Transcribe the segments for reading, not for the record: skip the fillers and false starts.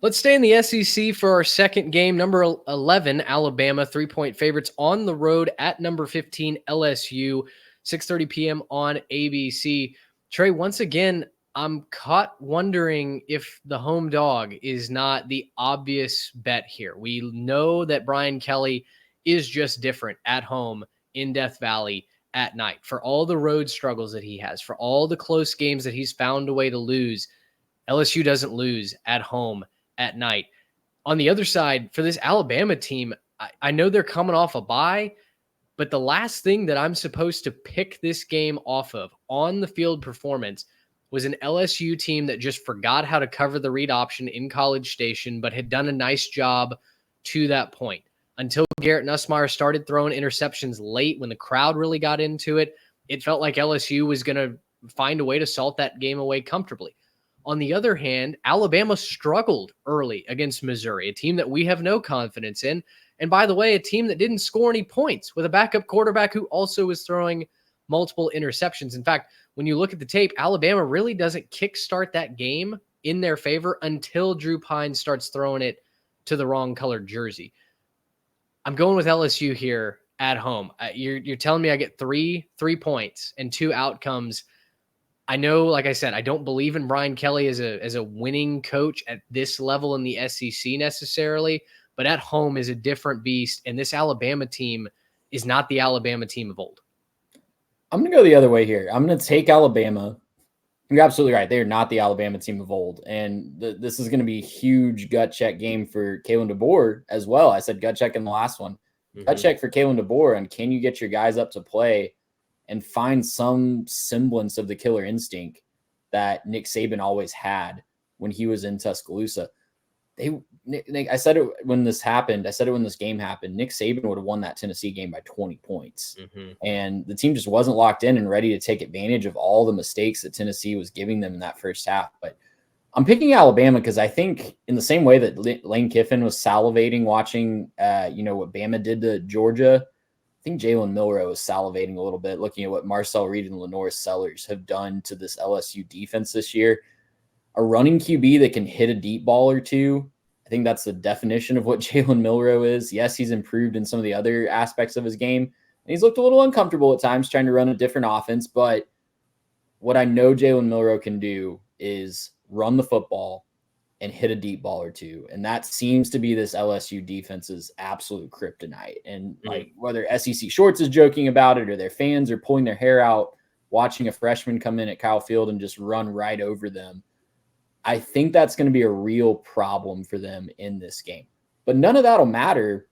Let's stay in the SEC for our second game. Number 11, Alabama, 3-point favorites on the road at number 15, LSU, 6:30 p.m. on ABC. Trey, once again, I'm caught wondering if the home dog is not the obvious bet here. We know that Brian Kelly is just different at home in Death Valley at night. For all the road struggles that he has, for all the close games that he's found a way to lose, LSU doesn't lose at home at night. On the other side, for this Alabama team, I know they're coming off a bye, but the last thing that I'm supposed to pick this game off of on the field performance was an LSU team that just forgot how to cover the read option in College Station, but had done a nice job to that point. Until Garrett Nussmeier started throwing interceptions late when the crowd really got into it, it felt like LSU was going to find a way to salt that game away comfortably. On the other hand, Alabama struggled early against Missouri, a team that we have no confidence in. And by the way, a team that didn't score any points with a backup quarterback who also was throwing multiple interceptions. In fact, when you look at the tape, Alabama really doesn't kickstart that game in their favor until Drew Pine starts throwing it to the wrong colored jersey. I'm going with LSU here at home. You're telling me I get three points and two outcomes. I know, like I said, I don't believe in Brian Kelly as a winning coach at this level in the SEC necessarily, but at home is a different beast, and this Alabama team is not the Alabama team of old. I'm going to go the other way here. I'm going to take Alabama. You're absolutely right. They are not the Alabama team of old, and this is going to be a huge gut check game for Kalen DeBoer as well. I said gut check in the last one. Gut check for Kalen DeBoer, and can you get your guys up to play and find some semblance of the killer instinct that Nick Saban always had when he was in Tuscaloosa. I said it when this happened. I said it when this game happened. Nick Saban would have won that Tennessee game by 20 points. And the team just wasn't locked in and ready to take advantage of all the mistakes that Tennessee was giving them in that first half. But I'm picking Alabama because I think in the same way that Lane Kiffin was salivating watching, what Bama did to Georgia, I think Jalen Milroe is salivating a little bit looking at what Marcel Reed and Lenore Sellers have done to this LSU defense this year. A running QB that can hit a deep ball or two, I think that's the definition of what Jalen Milroe is. Yes, he's improved in some of the other aspects of his game, and he's looked a little uncomfortable at times trying to run a different offense, but what I know Jalen Milroe can do is run the football and hit a deep ball or two. And that seems to be this LSU defense's absolute kryptonite. And like whether SEC Shorts is joking about it or their fans are pulling their hair out watching a freshman come in at Kyle Field and just run right over them, I think that's going to be a real problem for them in this game. But none of that will matter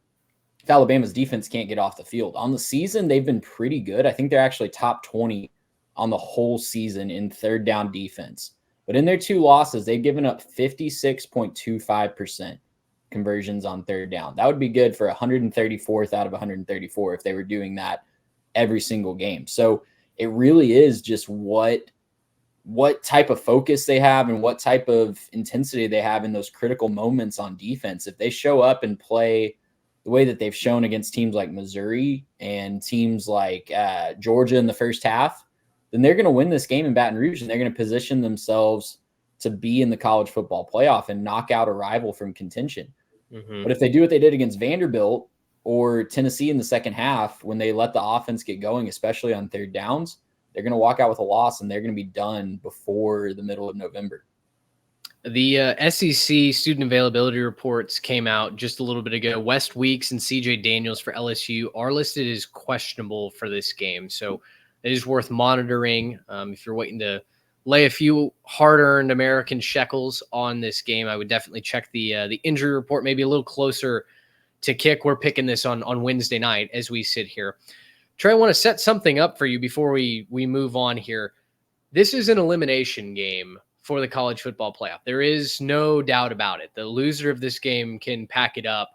if Alabama's defense can't get off the field. On the season, they've been pretty good. I think they're actually top 20 on the whole season in third down defense. But in their two losses, they've given up 56.25% conversions on third down. That would be good for 134th out of 134 if they were doing that every single game. So it really is just what type of focus they have and what type of intensity they have in those critical moments on defense. If they show up and play the way that they've shown against teams like Missouri and teams like Georgia in the first half, then they're going to win this game in Baton Rouge, and they're going to position themselves to be in the college football playoff and knock out a rival from contention. But if they do what they did against Vanderbilt or Tennessee in the second half, when they let the offense get going, especially on third downs, they're going to walk out with a loss, and they're going to be done before the middle of November. The SEC student availability reports came out just a little bit ago. West Weeks and CJ Daniels for LSU are listed as questionable for this game. So it is worth monitoring. If you're waiting to lay a few hard-earned American shekels on this game, I would definitely check the injury report, maybe a little closer to kick. We're picking this on Wednesday night as we sit here. Trey, I want to set something up for you before we move on here. This is an elimination game for the college football playoff. There is no doubt about it. The loser of this game can pack it up.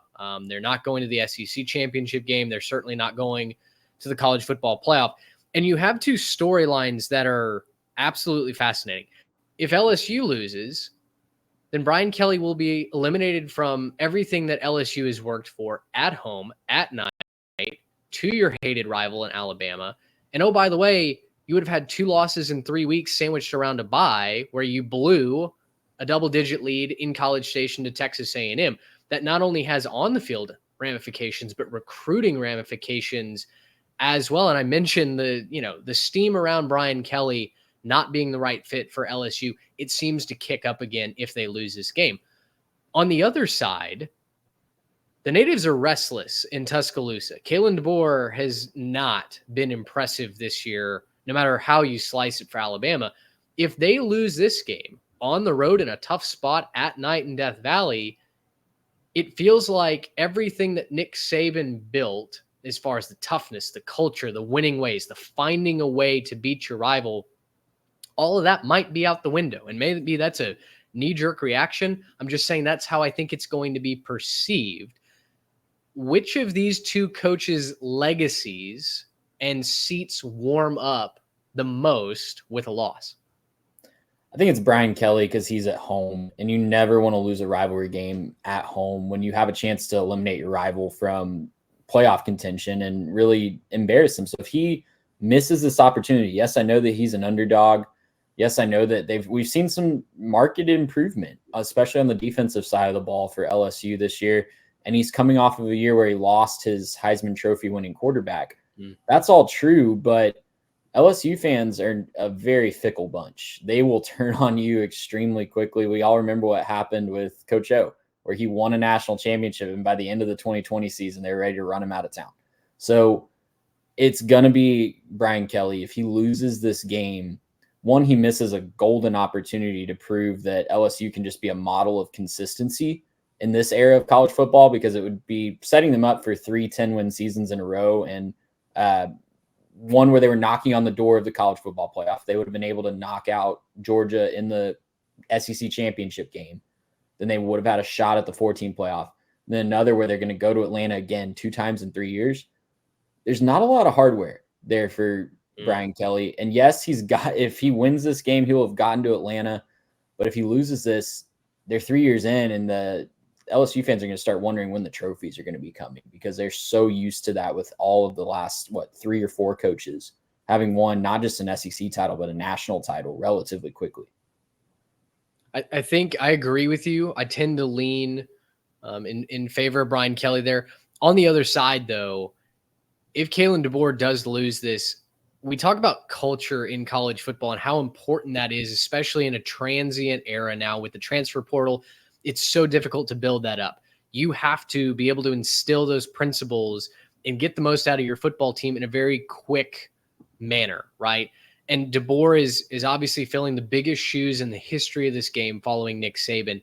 They're not going to the SEC championship game. They're certainly not going to the college football playoff. And you have two storylines that are absolutely fascinating. If LSU loses, then Brian Kelly will be eliminated from everything that LSU has worked for at home, at night, to your hated rival in Alabama. And oh, by the way, you would have had 2 losses in 3 weeks sandwiched around a bye where you blew a double-digit lead in College Station to Texas A&M that not only has on-the-field ramifications, but recruiting ramifications as well. And I mentioned the steam around Brian Kelly not being the right fit for LSU. It seems to kick up again if they lose this game. On the other side, the natives are restless in Tuscaloosa. Kalen DeBoer has not been impressive this year, no matter how you slice it for Alabama. If they lose this game on the road in a tough spot at night in Death Valley, it feels like everything that Nick Saban built as far as the toughness, the culture, the winning ways, the finding a way to beat your rival, all of that might be out the window. And maybe that's a knee-jerk reaction. I'm just saying that's how I think it's going to be perceived. Which of these two coaches' legacies and seats warm up the most with a loss? I think it's Brian Kelly because he's at home, and you never want to lose a rivalry game at home when you have a chance to eliminate your rival from playoff contention and really embarrass them. So if he misses this opportunity, yes, I know that he's an underdog. Yes, I know that we've seen some market improvement, especially on the defensive side of the ball for LSU this year. And he's coming off of a year where he lost his Heisman Trophy winning quarterback. That's all true, but LSU fans are a very fickle bunch. They will turn on you extremely quickly. We all remember what happened with Coach O, where he won a national championship, and by the end of the 2020 season, they were ready to run him out of town. So it's going to be Brian Kelly. If he loses this game, one, he misses a golden opportunity to prove that LSU can just be a model of consistency in this era of college football, because it would be setting them up for 3 10-win seasons in a row, and one where they were knocking on the door of the college football playoff. They would have been able to knock out Georgia in the SEC championship game. Then they would have had a shot at the 14 playoff. And then another where they're going to go to Atlanta again 2 times in 3 years. There's not a lot of hardware there for Brian Kelly. And yes, if he wins this game, he will have gotten to Atlanta. But if he loses this, they're 3 years in, and the LSU fans are going to start wondering when the trophies are going to be coming, because they're so used to that with all of the last, 3 or 4 coaches having won not just an SEC title, but a national title relatively quickly. I think I agree with you. I tend to lean in favor of Brian Kelly there. On the other side, though, if Kalen DeBoer does lose this, we talk about culture in college football and how important that is, especially in a transient era now with the transfer portal. It's so difficult to build that up. You have to be able to instill those principles and get the most out of your football team in a very quick manner, right? And DeBoer is obviously filling the biggest shoes in the history of this game following Nick Saban.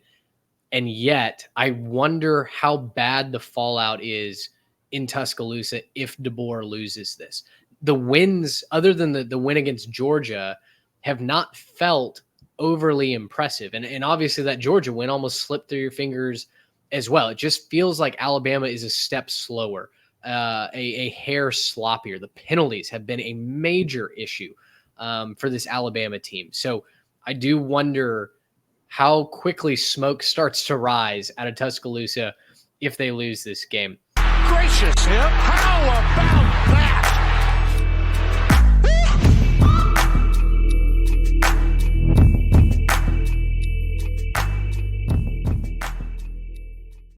And yet, I wonder how bad the fallout is in Tuscaloosa if DeBoer loses this. The wins, other than the win against Georgia, have not felt overly impressive. And obviously that Georgia win almost slipped through your fingers as well. It just feels like Alabama is a step slower, a hair sloppier. The penalties have been a major issue for this Alabama team. So I do wonder how quickly smoke starts to rise out of Tuscaloosa if they lose this game. Gracious,